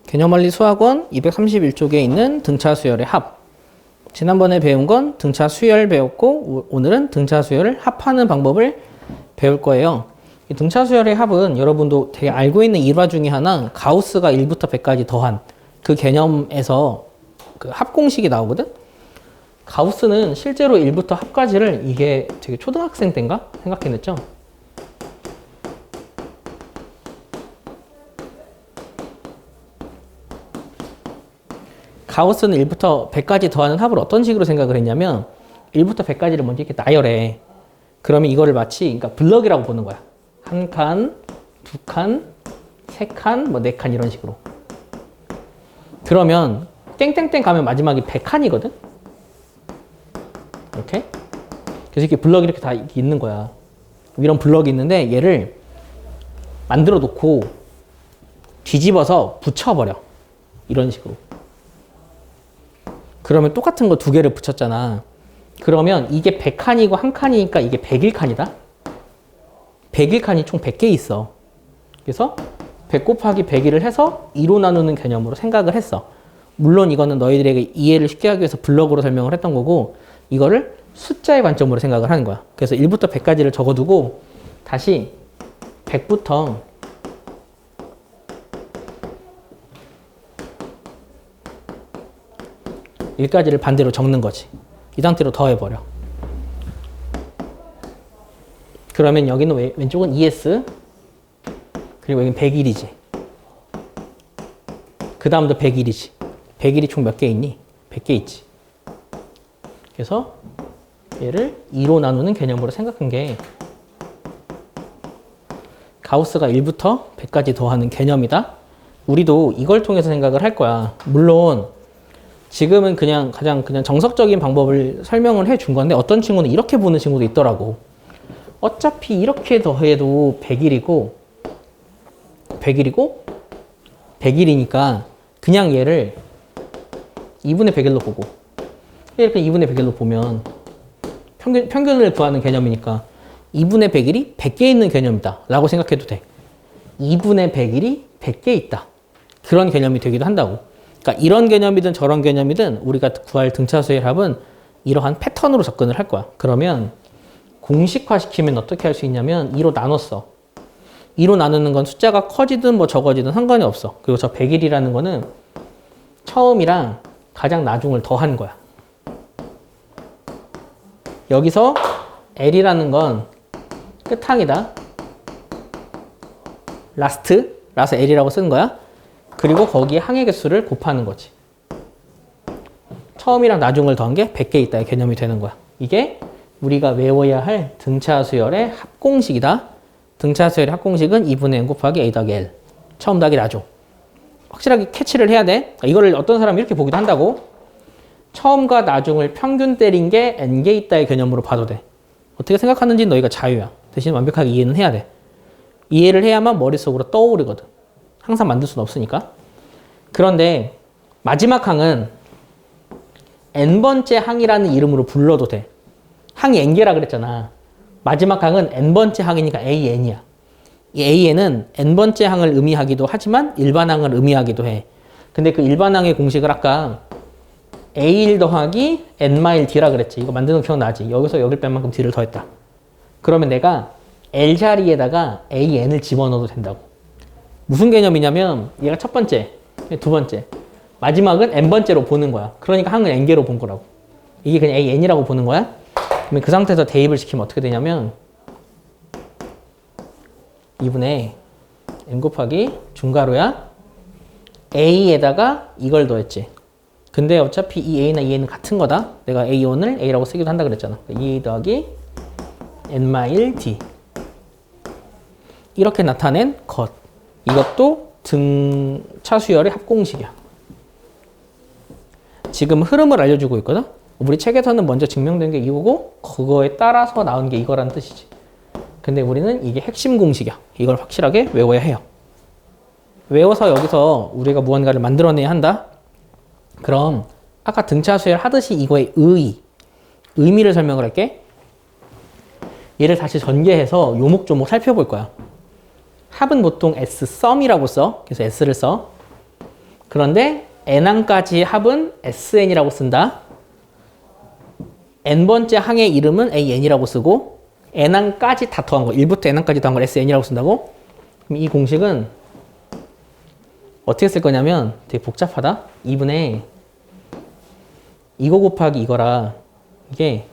개념원리 수학원 231쪽에 있는 등차 수열의 합. 지난번에 배운 건 등차 수열 배웠고 오늘은 등차 수열을 합하는 방법을 배울 거예요. 이 등차 수열의 합은 여러분도 되게 알고 있는 일화 중에 하나, 가우스가 1부터 100까지 더한 그 개념에서 그 합공식이 나오거든? 가우스는 실제로 1부터 합까지를 이게 되게 초등학생 때인가 생각해냈죠? 가우스는 1부터 100까지 더하는 합을 어떤 식으로 생각을 했냐면 1부터 100까지를 먼저 이렇게 나열해. 그러면 이거를 마치 그러니까 블럭이라고 보는 거야. 한 칸, 두 칸, 세 칸, 뭐 네 칸 이런 식으로. 그러면 땡땡땡 가면 마지막이 100칸이거든? 이렇게. 그래서 이렇게 블럭이 이렇게 다 있는 거야. 이런 블럭이 있는데 얘를 만들어 놓고 뒤집어서 붙여버려. 이런 식으로. 그러면 똑같은 거 두 개를 붙였잖아. 그러면 이게 100칸이고 한 칸이니까 이게 101칸이다. 101칸이 총 100개 있어. 그래서 100 곱하기 101을 해서 2로 나누는 개념으로 생각을 했어. 물론 이거는 너희들에게 이해를 쉽게 하기 위해서 블럭으로 설명을 했던 거고, 이거를 숫자의 관점으로 생각을 하는 거야. 그래서 1부터 100까지를 적어두고 다시 100부터 1까지를 반대로 적는 거지. 이 상태로 더해버려. 그러면 여기는 왼쪽은 ES, 그리고 여기는 101이지. 그 다음도 101이지. 101이 총 몇 개 있니? 100개 있지. 그래서 얘를 2로 나누는 개념으로 생각한 게 가우스가 1부터 100까지 더하는 개념이다. 우리도 이걸 통해서 생각을 할 거야. 물론 지금은 그냥 가장 정석적인 방법을 설명을 해준 건데, 어떤 친구는 이렇게 보는 친구도 있더라고. 어차피 이렇게 더해도 100일이고 100일이니까 그냥 얘를 2분의 100일로 보고, 이렇게 2분의 100일로 보면 평균을 구하는 개념이니까 2분의 100일이 100개 있는 개념이다 라고 생각해도 돼. 2분의 100일이 100개 있다. 그런 개념이 되기도 한다고. 그러니까 이런 개념이든 저런 개념이든 우리가 구할 등차수의 합은 이러한 패턴으로 접근을 할 거야. 그러면 공식화시키면 어떻게 할 수 있냐면 2로 나눴어. 2로 나누는 건 숫자가 커지든 뭐 적어지든 상관이 없어. 그리고 저 100일이라는 거는 처음이랑 가장 나중을 더한 거야. 여기서 L이라는 건 끝항이다. 라서 L이라고 쓴 거야. 그리고 거기에 항의 개수를 곱하는 거지. 처음이랑 나중을 더한 게 100개 있다의 개념이 되는 거야. 이게 우리가 외워야 할 등차 수열의 합공식이다. 등차 수열의 합공식은 2분의 n 곱하기 a 더하기 l. 처음 더하기 나중. 확실하게 캐치를 해야 돼. 이거를 어떤 사람이 이렇게 보기도 한다고. 처음과 나중을 평균 때린 게 n개 있다의 개념으로 봐도 돼. 어떻게 생각하는지는 너희가 자유야. 대신 완벽하게 이해는 해야 돼. 이해를 해야만 머릿속으로 떠오르거든. 항상 만들 수는 없으니까. 그런데 마지막 항은 n번째 항이라는 이름으로 불러도 돼. 항이 n개라 그랬잖아. 마지막 항은 n번째 항이니까 an이야. 이 an은 n번째 항을 의미하기도 하지만 일반항을 의미하기도 해. 근데 그 일반항의 공식을 아까 a1 더하기 n-d라 그랬지. 이거 만드는 거 기억나지? 여기서 여길 뺀 만큼 d를 더했다. 그러면 내가 l 자리에다가 an을 집어넣어도 된다고. 무슨 개념이냐면 얘가 첫 번째, 두 번째, 마지막은 n번째로 보는 거야. 그러니까 항은 n개로 본 거라고. 이게 그냥 an이라고 보는 거야. 그러면 그 상태에서 대입을 시키면 어떻게 되냐면 2분의 n 곱하기 중괄호야. a에다가 이걸 더했지. 근데 어차피 이 a나 이 a는 같은 거다. 내가 a1을 a라고 쓰기도 한다 그랬잖아. 2a 더하기 n-d. 이렇게 나타낸 것. 이것도 등차 수열의 합공식이야. 지금 흐름을 알려주고 있거든? 우리 책에서는 먼저 증명된 게 이거고, 그거에 따라서 나온 게 이거라는 뜻이지. 근데 우리는 이게 핵심 공식이야. 이걸 확실하게 외워야 해요. 외워서 여기서 우리가 무언가를 만들어내야 한다? 그럼 아까 등차 수열 하듯이 이거의 의미를 설명을 할게. 얘를 다시 전개해서 요목조목 살펴볼 거야. 합은 보통 S 썸이라고 써. 그래서 S를 써. 그런데 n항까지 합은 sn이라고 쓴다. n번째 항의 이름은 an이라고 쓰고 n항까지 다 더한 거, 1부터 n항까지 더한 걸 sn이라고 쓴다고? 그럼 이 공식은 어떻게 쓸 거냐면 되게 복잡하다. 2분의 이거 곱하기 이거라. 이게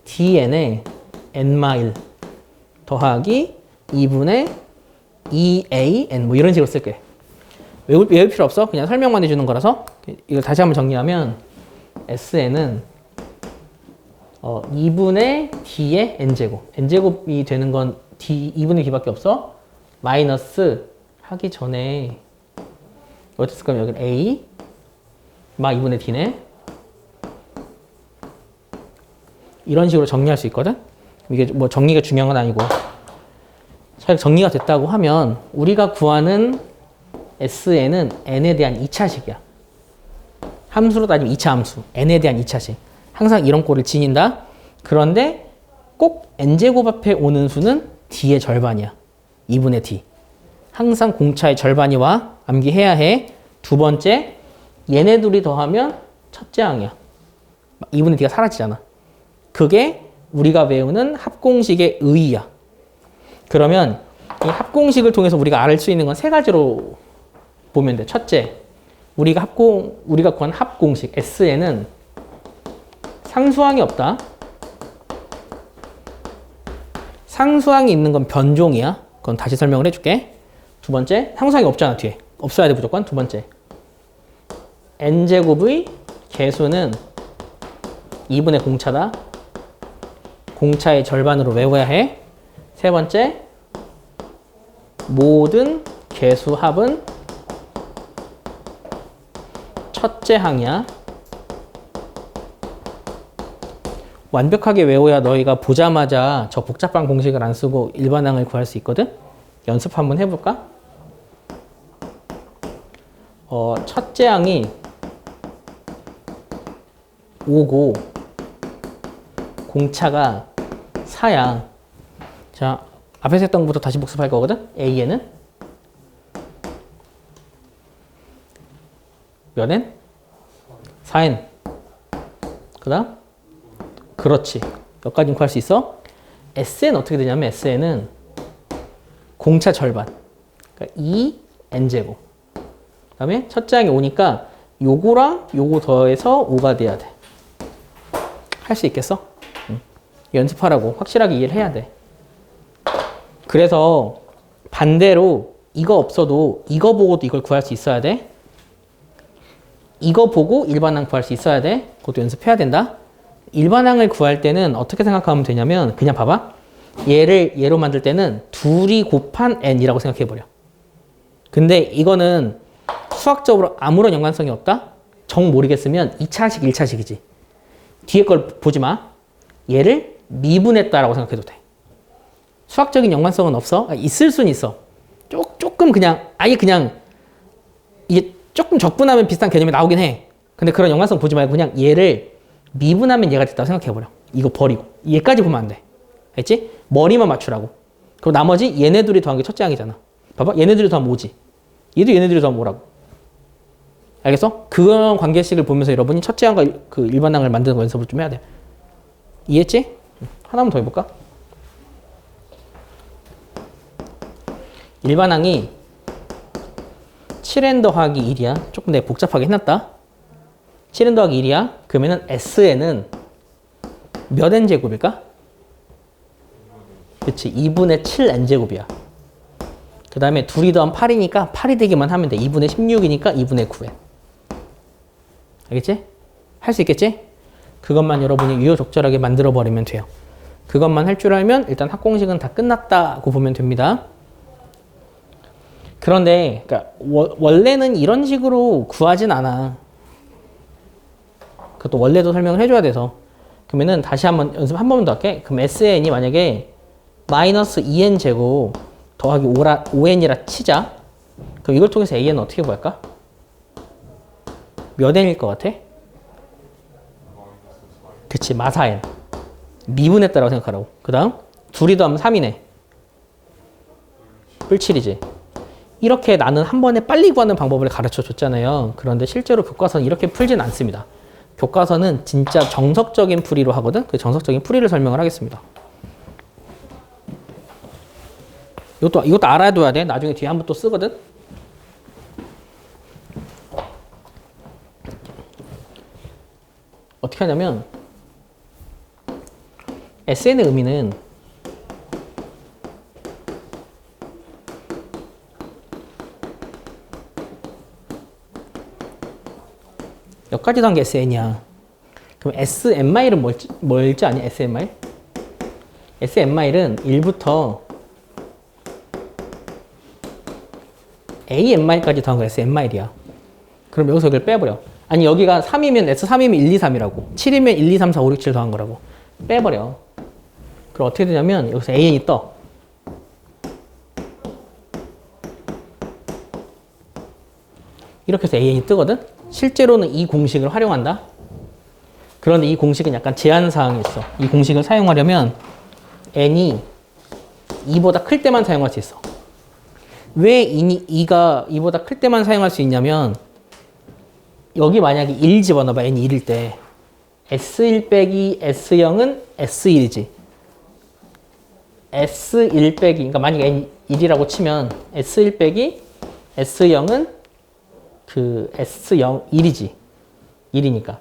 dn에 n-1 더하기 2분의 2an 뭐 이런 식으로 쓸게. 외울 필요 없어. 그냥 설명만 해주는 거라서. 이걸 다시 한번 정리하면 sn은 2분의 d의 n제곱. n제곱이 되는 건 d 2분의 d밖에 없어. 마이너스 하기 전에 어떻게 쓸 거면 여기 a 막 2분의 d네. 이런 식으로 정리할 수 있거든. 이게 뭐 정리가 중요한 건 아니고. 잘 정리가 됐다고 하면 우리가 구하는 SN은 n에 대한 2차식이야. 함수로 따지면 2차 함수. n에 대한 2차식. 항상 이런 꼴을 지닌다. 그런데 꼭 n제곱 앞에 오는 수는 d의 절반이야. 2분의 d. 항상 공차의 절반이 와. 암기해야 해. 두 번째, 얘네 둘이 더하면 첫째 항이야. 2분의 d가 사라지잖아. 그게 우리가 외우는 합공식의 의의야. 그러면 이 합공식을 통해서 우리가 알 수 있는 건 세 가지로 보면 돼. 첫째, 우리가 구한 합공식 SN은 상수항이 없다. 상수항이 있는 건 변종이야. 그건 다시 설명을 해줄게. 두 번째, 상수항이 없잖아, 뒤에. 없어야 돼, 무조건. 두 번째, n제곱의 개수는 2분의 공차다. 공차의 절반으로 외워야 해. 세 번째, 모든 개수 합은 첫째 항이야. 완벽하게 외워야 너희가 보자마자 저 복잡한 공식을 안 쓰고 일반항을 구할 수 있거든? 연습 한번 해볼까? 첫째 항이 5고 공차가 4야. 자, 앞에서 했던 것부터 다시 복습할 거거든? A에는 몇 n? 4n. 그 다음? 그렇지. 여기까지는 구할 수 있어? SN 어떻게 되냐면 SN은 공차 절반. 그러니까 2n제곱. 그 다음에 첫째 항이 5니까 요거랑 요거 더해서 5가 돼야 돼. 할 수 있겠어? 응. 연습하라고. 확실하게 이해를 해야 돼. 그래서 반대로 이거 없어도 이거 보고도 이걸 구할 수 있어야 돼. 이거 보고 일반항 구할 수 있어야 돼. 그것도 연습해야 된다. 일반항을 구할 때는 어떻게 생각하면 되냐면 그냥 봐봐. 얘를 얘로 만들 때는 둘이 곱한 n이라고 생각해버려. 근데 이거는 수학적으로 아무런 연관성이 없다? 정 모르겠으면 2차식, 1차식이지. 뒤에 걸 보지 마. 얘를 미분했다라고 생각해도 돼. 수학적인 연관성은 없어. 있을 수는 있어. 조금 그냥 아예 그냥 이게 조금 적분하면 비슷한 개념이 나오긴 해. 근데 그런 연관성 보지 말고 그냥 얘를 미분하면 얘가 됐다고 생각해버려. 이거 버리고. 얘까지 보면 안 돼. 알겠지? 머리만 맞추라고. 그리고 나머지 얘네 둘이 더한 게 첫째 항이잖아. 봐봐. 얘네 둘이 더하면 5지. 얘도 얘네 둘이 더하면 5라고. 알겠어? 그런 관계식을 보면서 여러분이 첫째 항과 그 일반항을 만드는 거 연습을 좀 해야 돼. 이해했지? 하나만 더 해볼까? 일반항이 7n 더하기 1이야. 조금 내가 복잡하게 해놨다. 7n 더하기 1이야. 그러면은 SN은 몇 n제곱일까? 그치. 2분의 7n제곱이야. 그 다음에 둘이 더하면 8이니까 8이 되기만 하면 돼. 2분의 16이니까 2분의 9n. 알겠지? 할 수 있겠지? 그것만 여러분이 유효적절하게 만들어버리면 돼요. 그것만 할 줄 알면 일단 합공식은 다 끝났다고 보면 됩니다. 그런데 그러니까 원래는 이런 식으로 구하진 않아. 그것도 원래도 설명을 해줘야 돼서. 그러면은 다시 한번 연습 한 번만 더 할게. 그럼 SN이 만약에 마이너스 2n 제곱 더하기 5n이라 치자. 그럼 이걸 통해서 AN은 어떻게 구할까? 몇 n일 것 같아? 그치, 마사n. 미분했다라고 생각하라고. 그 다음 둘이 더하면 3이네. 뿔 7이지. 이렇게 나는 한 번에 빨리 구하는 방법을 가르쳐 줬잖아요. 그런데 실제로 교과서는 이렇게 풀진 않습니다. 교과서는 진짜 정석적인 풀이로 하거든. 그 정석적인 풀이를 설명을 하겠습니다. 이것도 알아둬야 돼. 나중에 뒤에 한번 또 쓰거든. 어떻게 하냐면 SN의 의미는 몇 가지 단계 SN이야. 그럼 SN마일은 뭘지 아니? SN마일? SN마일은 1부터 AN마일까지 더한 거 SN마일이야. 그럼 여기서 이걸 빼버려. 아니 여기가 3이면 S3이면 1, 2, 3이라고. 7이면 1, 2, 3, 4, 5, 6, 7 더한 거라고. 빼버려. 그럼 어떻게 되냐면 여기서 AN이 떠. 이렇게 해서 AN이 뜨거든? 실제로는 이 공식을 활용한다. 그런데 이 공식은 약간 제한사항이 있어. 이 공식을 사용하려면 n이 2보다 클 때만 사용할 수 있어. 왜 2가 2보다 클 때만 사용할 수 있냐면 여기 만약에 1 집어넣어봐. n이 1일 때 S1 빼기 S0은 S1이지. S1 빼기 그러니까 만약에 n 1이라고 치면 S1 빼기 S0은 그 S0 1이지. 1이니까.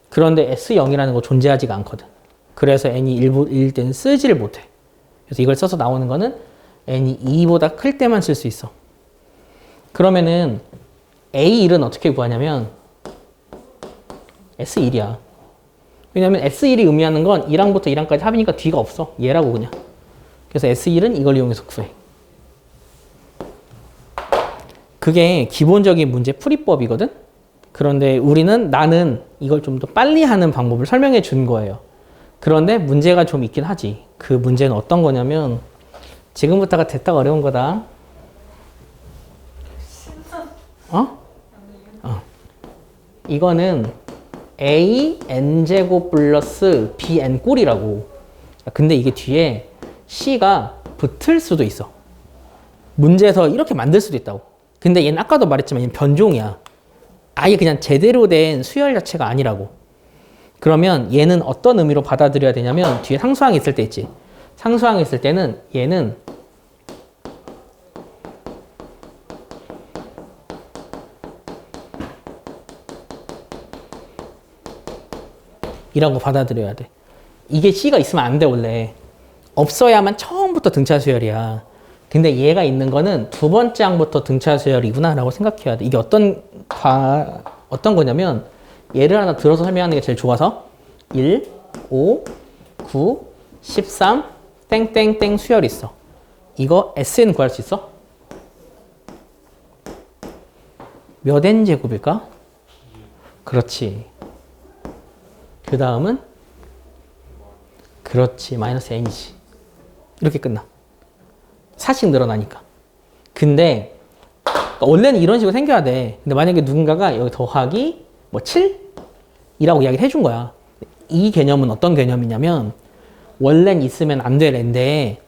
그런데 S0이라는 거 존재하지가 않거든. 그래서 n이 1일 때는 쓰지를 못해. 그래서 이걸 써서 나오는 거는 n이 2보다 클 때만 쓸 수 있어. 그러면은 A1은 어떻게 구하냐면 S1이야. 왜냐면 S1이 의미하는 건 1항부터 1항까지 합이니까 뒤가 없어. 얘라고 그냥. 그래서 S1은 이걸 이용해서 구해. 그게 기본적인 문제 풀이법이거든? 그런데 나는 이걸 좀 더 빨리 하는 방법을 설명해 준 거예요. 그런데 문제가 좀 있긴 하지. 그 문제는 어떤 거냐면 지금부터가 됐다 어려운 거다. 이거는 a n제곱 플러스 b n 꼴이라고. 근데 이게 뒤에 c가 붙을 수도 있어. 문제에서 이렇게 만들 수도 있다고. 근데 얘는 아까도 말했지만 얘는 변종이야. 아예 그냥 제대로 된 수열 자체가 아니라고. 그러면 얘는 어떤 의미로 받아들여야 되냐면 뒤에 상수항이 있을 때 있지. 상수항이 있을 때는 얘는 이라고 받아들여야 돼. 이게 C가 있으면 안 돼 원래. 없어야만 처음부터 등차 수열이야. 근데 얘가 있는 거는 두 번째 항부터 등차 수열이구나 라고 생각해야 돼. 이게 어떤 거냐면 얘를 하나 들어서 설명하는 게 제일 좋아서 1, 5, 9, 13, 땡땡땡 수열이 있어. 이거 SN 구할 수 있어? 몇 N 제곱일까? 그렇지. 그 다음은 그렇지. 마이너스 N이지. 이렇게 끝나. 4씩 늘어나니까. 근데 원래는 이런 식으로 생겨야 돼. 근데 만약에 누군가가 여기 더하기 뭐 7이라고 이야기를 해준 거야. 이 개념은 어떤 개념이냐면 원래는 있으면 안 될 앤데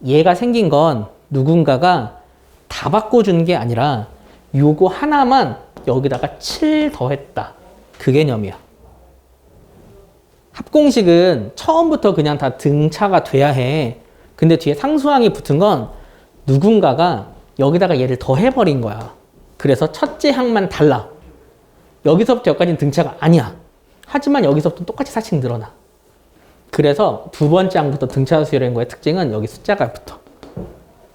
얘가 생긴 건 누군가가 다 바꿔준 게 아니라 요거 하나만 여기다가 7 더했다. 그 개념이야. 합공식은 처음부터 그냥 다 등차가 돼야 해. 근데 뒤에 상수항이 붙은 건 누군가가 여기다가 얘를 더해버린 거야. 그래서 첫째 항만 달라. 여기서부터 여기까지는 등차가 아니야. 하지만 여기서부터 똑같이 4씩 늘어나. 그래서 두 번째 항부터 등차 수열인 거의 특징은 여기 숫자가 붙어.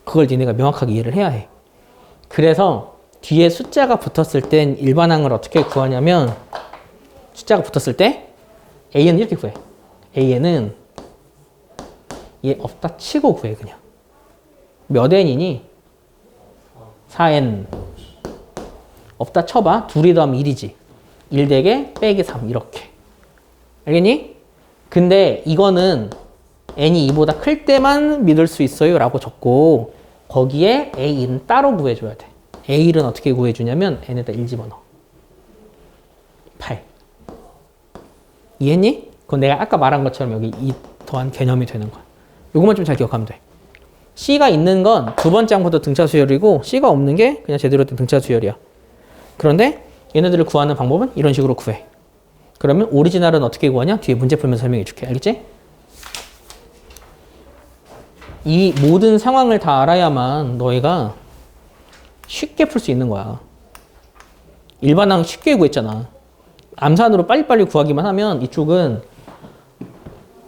그걸 니네가 명확하게 이해를 해야 해. 그래서 뒤에 숫자가 붙었을 땐 일반항을 어떻게 구하냐면 숫자가 붙었을 때 AN은 이렇게 구해. AN은 얘 없다 치고 구해 그냥. 몇 N이니? 4N. 없다 쳐봐. 둘이 더하면 1이지. 1 대개 빼기 3 이렇게. 알겠니? 근데 이거는 n이 2보다 클 때만 믿을 수 있어요 라고 적고 거기에 A1은 따로 구해줘야 돼. A1은 어떻게 구해주냐면 n에다 1 집어넣어. 8. 이해했니? 그건 내가 아까 말한 것처럼 여기 2 더한 개념이 되는 거야. 요것만 좀 잘 기억하면 돼. C가 있는 건 두 번째 항부터 등차 수열이고 C가 없는 게 그냥 제대로 된 등차 수열이야. 그런데 얘네들을 구하는 방법은 이런 식으로 구해. 그러면 오리지널은 어떻게 구하냐? 뒤에 문제 풀면서 설명해 줄게. 알겠지? 이 모든 상황을 다 알아야만 너희가 쉽게 풀 수 있는 거야. 일반항 쉽게 구했잖아. 암산으로 빨리빨리 구하기만 하면 이쪽은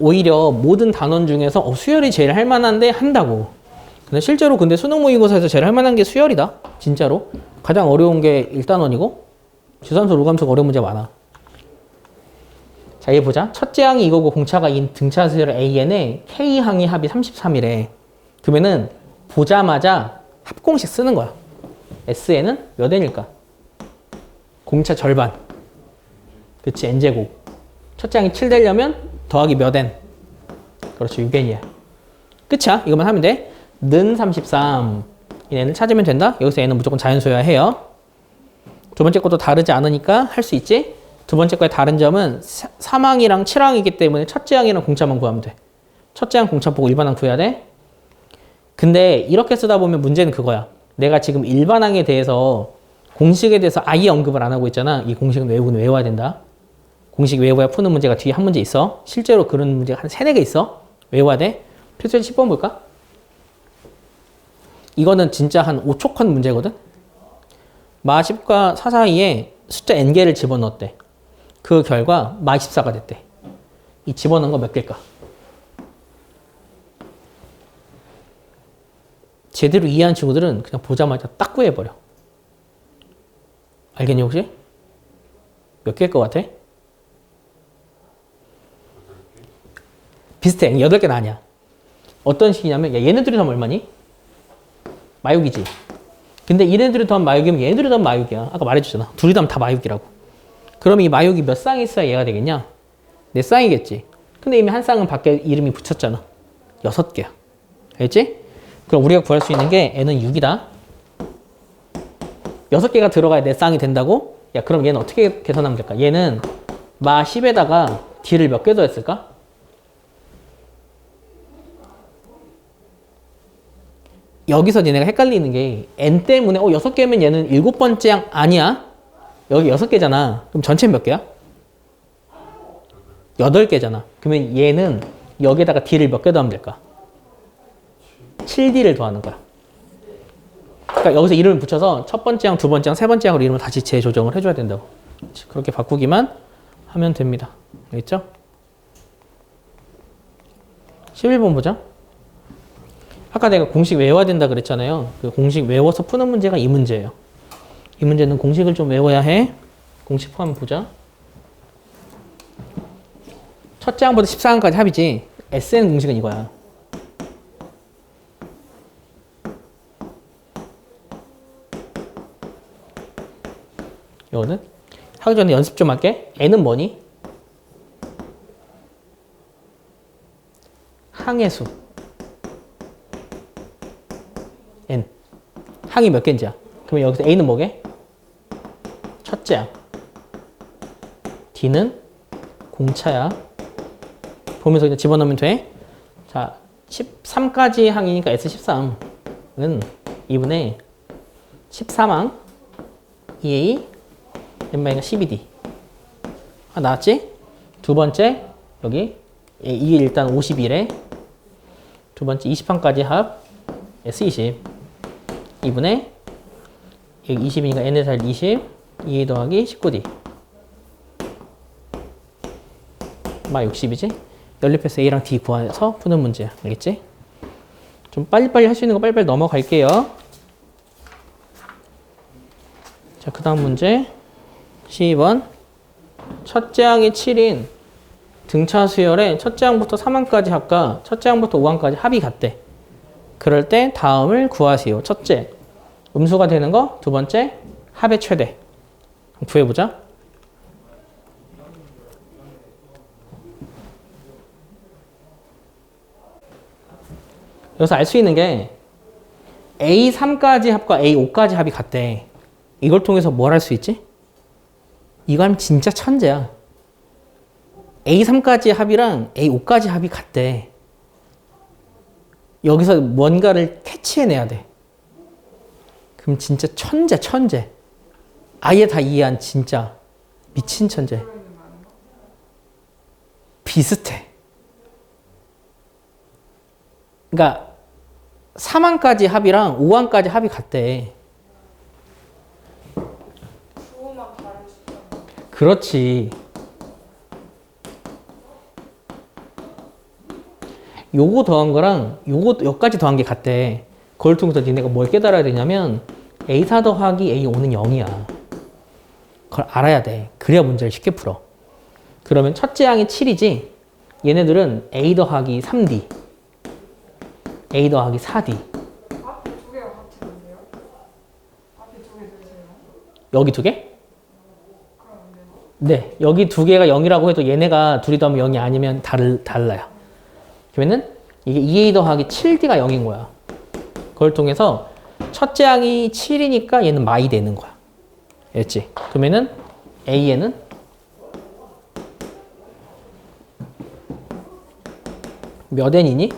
오히려 모든 단원 중에서 수열이 제일 할 만한데 한다고. 근데 실제로 근데 수능 모의고사에서 제일 할 만한 게 수열이다. 진짜로. 가장 어려운 게 1단원이고 주산수 로감수가 어려운 문제가 많아. 자, 얘 보자. 첫째 항이 이거고 공차가 인 등차 수열 AN에 K항이 합이 33이래. 그러면은 보자마자 합공식 쓰는 거야. SN은 몇 N일까? 공차 절반. 그치, N제곱. 첫째 항이 7 되려면 더하기 몇 N? 그렇죠, 6N이야. 끝이야. 이것만 하면 돼. 는 33. 이 N을 찾으면 된다. 여기서 N은 무조건 자연수여야 해요. 두 번째 것도 다르지 않으니까 할 수 있지. 두 번째 거의 다른 점은 3항이랑 7항이기 때문에 첫째 항이랑 공차만 구하면 돼. 첫째 항 공차 보고 일반항 구해야 돼. 근데 이렇게 쓰다 보면 문제는 그거야. 내가 지금 일반항에 대해서 공식에 대해서 아예 언급을 안 하고 있잖아. 이 공식은 외우긴 외워야 된다. 공식 외워야 푸는 문제가 뒤에 한 문제 있어. 실제로 그런 문제가 한 3, 4개 있어. 외워야 돼. 필수제 10번 볼까? 이거는 진짜 한 5초 컷 문제거든. 마10과 4 사이에 숫자 n개를 집어넣었대. 그 결과 마24가 됐대. 이 집어넣은 거 몇 개일까? 제대로 이해한 친구들은 그냥 보자마자 딱 구해버려. 알겠니 혹시? 몇 개일 것 같아? 비슷해. 8개는 아니야. 어떤 식이냐면 야, 얘네들이 더하면 얼마니? 마육이지. 근데 얘네들이 더하면 마육이면 얘네들이 더하면 마육이야. 아까 말해줬잖아. 둘이 더하면 다 마육이라고. 그럼 이 마육이 몇 쌍이 있어야 얘가 되겠냐? 4쌍이겠지. 근데 이미 한 쌍은 밖에 이름이 붙였잖아. 6개야. 알겠지? 그럼 우리가 구할 수 있는 게 n은 6이다. 6개가 들어가야 4쌍이 된다고? 야, 그럼 얘는 어떻게 계산하면 될까? 얘는 마 10에다가 d를 몇 개 더했을까? 여기서 얘네가 헷갈리는 게 n 때문에 6개면 얘는 7번째 항 아니야? 여기 6개잖아. 그럼 전체 몇 개야? 8개잖아. 그러면 얘는 여기에다가 d를 몇 개 더하면 될까? 7d를 더하는 거야. 그러니까 여기서 이름을 붙여서 첫 번째 항, 두 번째 항, 세 번째 항으로 이름을 다시 재조정을 해줘야 된다고. 그렇게 바꾸기만 하면 됩니다. 알겠죠? 11번 보자. 아까 내가 공식 외워야 된다 그랬잖아요. 그 공식 외워서 푸는 문제가 이 문제예요. 이 문제는 공식을 좀 외워야 해. 공식 포함 보자. 첫째 항부터 14항까지 합이지. SN 공식은 이거야. 이거는 하기 전에 연습 좀 할게. N은 뭐니? 항의 수. N. 항이 몇 개인지야. 그러면 여기서 A는 뭐게? 첫째 항. D는 공차야. 보면서 그냥 집어넣으면 돼. 자, 13까지 항이니까 S13은 2분의 13항 EA n-12d. 아, 나왔지? 두 번째, 여기 이게 일단 51에 두 번째 20항까지 합 S20 2분의 여기 20이니까 n의 살 20 2 더하기 19d 마 60이지? 연립해서 a랑 d 구해서 푸는 문제야. 알겠지? 좀 빨리빨리 할 수 있는 거 빨리빨리 넘어갈게요. 자, 그 다음 문제 12번. 첫째 항이 7인 등차 수열에 첫째 항부터 3항까지 합과 첫째 항부터 5항까지 합이 같대. 그럴 때 다음을 구하세요. 첫째, 음수가 되는 거. 두 번째, 합의 최대. 구해보자. 여기서 알 수 있는 게 A3까지 합과 A5까지 합이 같대. 이걸 통해서 뭘 할 수 있지? 이거 하면 진짜 천재야. A3까지 합이랑 A5까지 합이 같대. 여기서 뭔가를 캐치해내야 돼. 그럼 진짜 천재. 아예 다 이해한 진짜 미친 천재. 비슷해. 그러니까 4만까지 합이랑 5만까지 합이 같대. 주어만 다를 수 있잖아. 그렇지. 요거 더한 거랑 여기까지 더한 게 같대. 그걸 통해서 니네가 뭘 깨달아야 되냐면 A4 더하기 A5는 0이야. 그걸 알아야 돼. 그래야 문제를 쉽게 풀어. 그러면 첫째 항이 7이지 얘네들은 A 더하기 3D, A 더하기 4D. 앞에 두 개가 같은데요? 앞에 두 개 되세요? 여기 두 개? 그럼 안 되나? 네. 여기 두 개가 0이라고 해도 얘네가 둘이 더하면 0이 아니면 달라요. 그러면은 이게 2A 더하기 7D가 0인 거야. 그걸 통해서 첫째 항이 7이니까 얘는 마이 되는 거야. 알겠지? 그러면은 A에는 몇 n이니?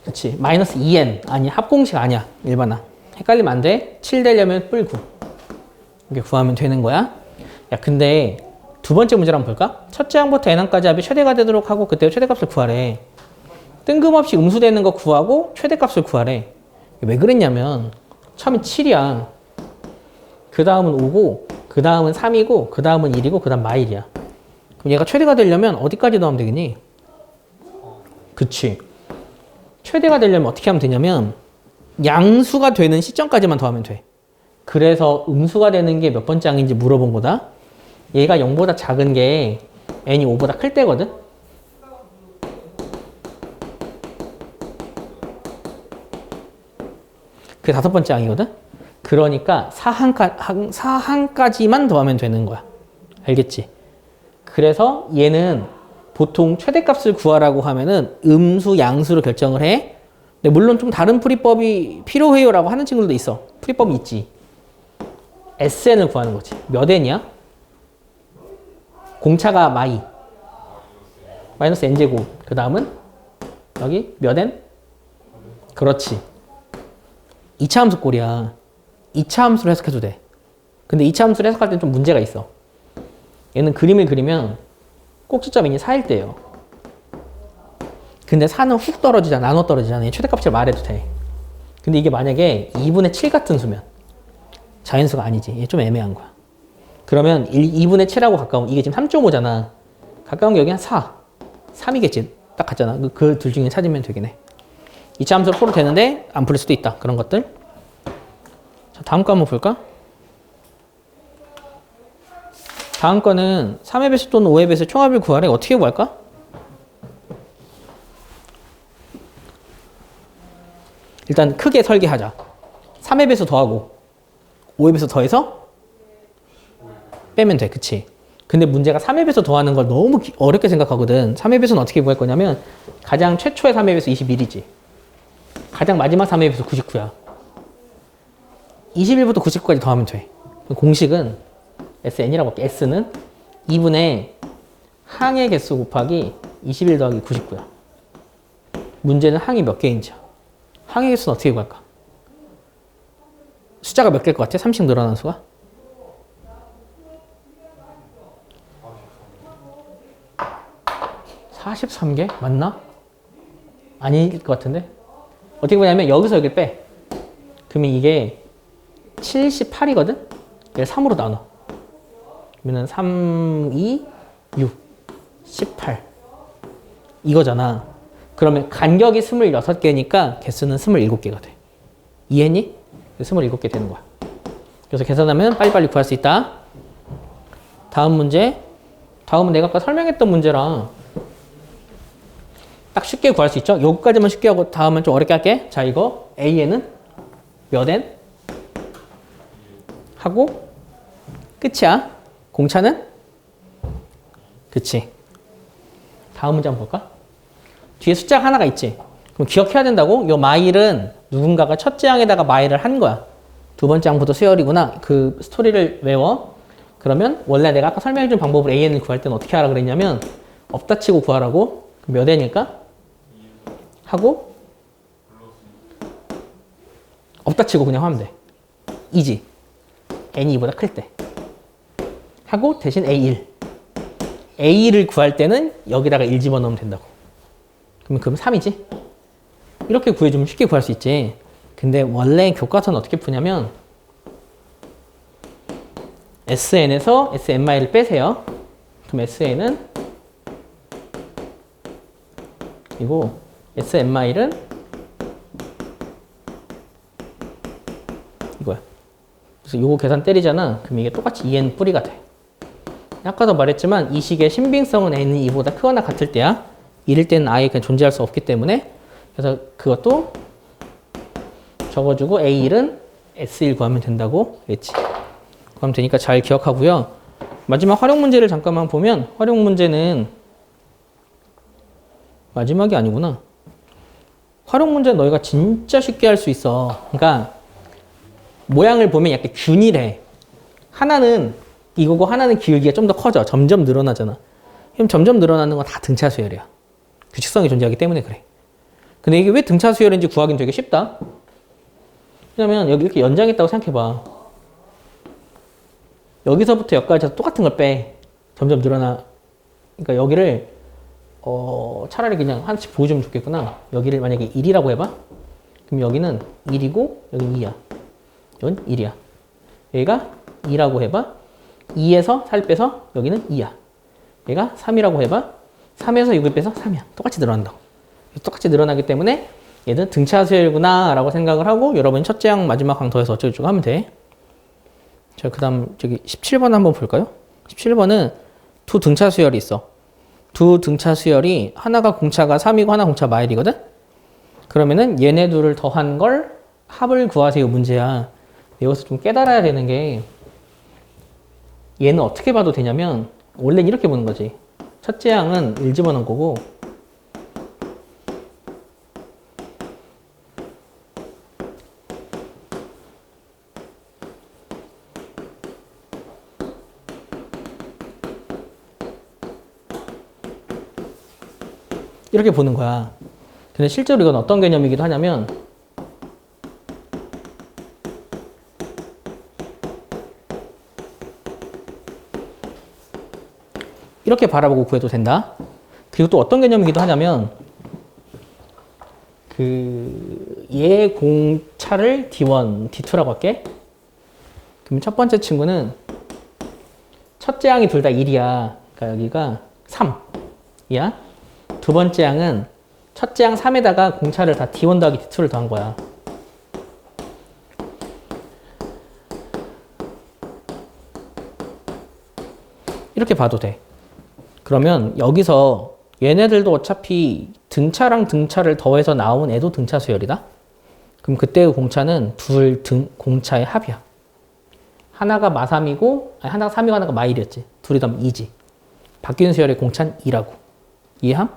그렇지. 마이너스 2n. 아니, 합공식 아니야. 일반화. 헷갈리면 안 돼. 7 되려면 뿔 9. 이렇게 구하면 되는 거야. 야, 근데 두 번째 문제를 한번 볼까? 첫째 항부터 n항까지 합이 최대가 되도록 하고 그때 최대값을 구하래. 뜬금없이 음수되는 거 구하고 최대값을 구하래. 왜 그랬냐면 처음에 7이야. 그 다음은 5고 그 다음은 3이고 그 다음은 1이고 그 다음 마일이야. 그럼 얘가 최대가 되려면 어디까지 더하면 되겠니? 그치. 최대가 되려면 어떻게 하면 되냐면 양수가 되는 시점까지만 더하면 돼. 그래서 음수가 되는 게 몇 번째 항인지 물어본 거다. 얘가 0보다 작은 게 n이 5보다 클 때거든. 그게 다섯 번째 항이거든. 그러니까 4항까지만 더하면 되는 거야. 알겠지? 그래서 얘는 보통 최대값을 구하라고 하면은 음수, 양수로 결정을 해. 근데 물론 좀 다른 풀이법이 필요해요라고 하는 친구들도 있어. 풀이법이 있지. SN을 구하는 거지. 몇 n이야? 공차가 마이. 마이너스 n제곱. 그 다음은 여기 몇 n? 그렇지. 2차 함수 꼴이야. 2차 함수로 해석해도 돼. 근데 2차 함수로 해석할 때 좀 문제가 있어. 얘는 그림을 그리면 꼭지점 n이 4일 때예요. 근데 4는 훅 떨어지잖아. 나눠 떨어지잖아. 얘 최대값을 말해도 돼. 근데 이게 만약에 2분의 7 같은 수면 자연수가 아니지. 얘 좀 애매한 거야. 그러면 2분의 7하고 가까운 이게 지금 3.5잖아. 가까운 게 여기 한 4. 3이겠지. 딱 같잖아. 그 둘 중에 찾으면 되긴 해. 2차 함수로 풀어도 되는데 안 풀릴 수도 있다. 그런 것들. 자, 다음 거 한번 볼까? 다음 거는 3의 배수 또는 5의 배수 총합을 구하래. 어떻게 구할까? 일단 크게 설계하자. 3의 배수 더하고 5의 배수 더해서 빼면 돼. 그치? 근데 문제가 3의 배수 더하는 걸 너무 어렵게 생각하거든. 3의 배수는 어떻게 구할 거냐면 가장 최초의 3의 배수 21이지. 가장 마지막 3의 배수 99야. 21부터 99까지 더하면 돼. 공식은 SN이라고 할게. S는 2분의 항의 개수 곱하기 21 더하기 99야. 문제는 항이 몇 개인지야. 항의 개수는 어떻게 구할까? 숫자가 몇 개일 것 같아? 3씩 늘어나는 수가? 43개? 맞나? 아닐 것 같은데? 어떻게 보냐면 여기서 여기를 빼. 그러면 이게 78이거든? 얘를 3으로 나눠. 그러면 3, 2, 6, 18 이거잖아. 그러면 간격이 26개니까 개수는 27개가 돼. 이해했니? 27개 되는 거야. 그래서 계산하면 빨리빨리 구할 수 있다. 다음 문제. 다음은 내가 아까 설명했던 문제랑 딱 쉽게 구할 수 있죠? 여기까지만 쉽게 하고 다음은 좀 어렵게 할게. 자, 이거 A에는 몇 n? 하고 끝이야. 공차는? 그치. 다음 문제 한번 볼까? 뒤에 숫자가 하나가 있지. 그럼 기억해야 된다고? 요 마일은 누군가가 첫째 항에다가 마일을 한 거야. 두 번째 항부터 수열이구나. 그 스토리를 외워. 그러면 원래 내가 아까 설명해준 방법으로 AN을 구할 때는 어떻게 하라 그랬냐면 없다 치고 구하라고. 몇 n일까? 하고 없다 치고 그냥 하면 돼. 2지. n이 2보다 클 때. 하고 대신 a1. a1을 구할 때는 여기다가 1 집어넣으면 된다고. 그럼 3이지? 이렇게 구해주면 쉽게 구할 수 있지. 근데 원래 교과서는 어떻게 푸냐면 SN에서 SN마이를 빼세요. 그럼 SN은 이고 SN마일은 이거야. 그래서 요거 계산 때리잖아. 그럼 이게 똑같이 2n 뿌리가 돼. 아까도 말했지만 이 식의 신빙성은 n은 2보다 크거나 같을 때야. 이럴 때는 아예 그냥 존재할 수 없기 때문에. 그래서 그것도 적어주고 A1은 S1 구하면 된다고 그랬지. 구하면 되니까 잘 기억하고요. 마지막 활용 문제를 잠깐만 보면 활용 문제는 마지막이 아니구나. 활용 문제는 너희가 진짜 쉽게 할 수 있어. 그러니까 모양을 보면 약간 균일해. 하나는 이거고 하나는 기울기가 좀 더 커져. 점점 늘어나잖아. 그럼 점점 늘어나는 건 다 등차 수열이야. 규칙성이 존재하기 때문에 그래. 근데 이게 왜 등차 수열인지 구하기는 되게 쉽다. 왜냐면 여기 이렇게 연장했다고 생각해봐. 여기서부터 여기까지 똑같은 걸 빼. 점점 늘어나. 그러니까 여기를 차라리 그냥 하나씩 보여주면 좋겠구나. 여기를 만약에 1이라고 해봐. 그럼 여기는 1이고 여기는 2야. 이건 1이야. 여기가 2라고 해봐. 2에서 살 빼서 여기는 2야. 얘가 3이라고 해봐. 3에서 6을 빼서 3이야. 똑같이 늘어난다고. 똑같이 늘어나기 때문에 얘는 등차 수열구나 라고 생각을 하고 여러분이 첫째 항 마지막 항 더해서 어쩌고저쩌고 하면 돼. 자, 그 다음 저기 17번 한번 볼까요? 17번은 두 등차 수열이 있어. 두 등차 수열이 하나가 공차가 3이고 하나 공차 마일이거든? 그러면은 얘네 둘을 더한 걸 합을 구하세요 문제야. 여기서 좀 깨달아야 되는 게 얘는 어떻게 봐도 되냐면 원래는 이렇게 보는 거지. 첫째 항은 1 집어넣은 거고 이렇게 보는 거야. 근데 실제로 이건 어떤 개념이기도 하냐면 이렇게 바라보고 구해도 된다. 그리고 또 어떤 개념이기도 하냐면 얘 공차를 D1, D2라고 할게. 그럼 첫 번째 친구는 첫째 항이 둘 다 1이야. 그러니까 여기가 3이야. 두 번째 항은 첫째 항 3에다가 공차를 다 D1 더하기 D2를 더한 거야. 이렇게 봐도 돼. 그러면 여기서 얘네들도 어차피 등차랑 등차를 더해서 나온 애도 등차 수열이다. 그럼 그때의 공차는 둘 공차의 합이야. 하나가 마3이고 하나가 3이고 하나가 마1이었지. 둘이 더하면 2지. 바뀌는 수열의 공차는 2라고. 이해함?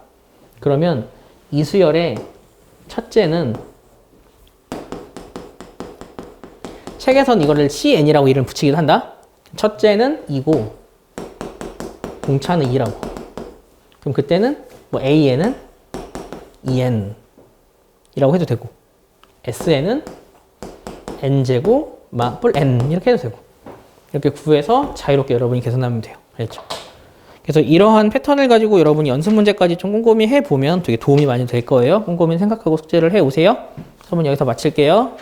그러면 이 수열의 첫째는 책에선 이거를 CN이라고 이름을 붙이기도 한다. 첫째는 2고 공차는 2라고. 그럼 그때는 뭐 AN은 2N 이라고 해도 되고 SN은 N제곱 뿔 N 이렇게 해도 되고 이렇게 구해서 자유롭게 여러분이 계산하면 돼요. 알겠죠? 그래서 이러한 패턴을 가지고 여러분이 연습 문제까지 좀 꼼꼼히 해보면 되게 도움이 많이 될 거예요. 꼼꼼히 생각하고 숙제를 해오세요. 수업은 여기서 마칠게요.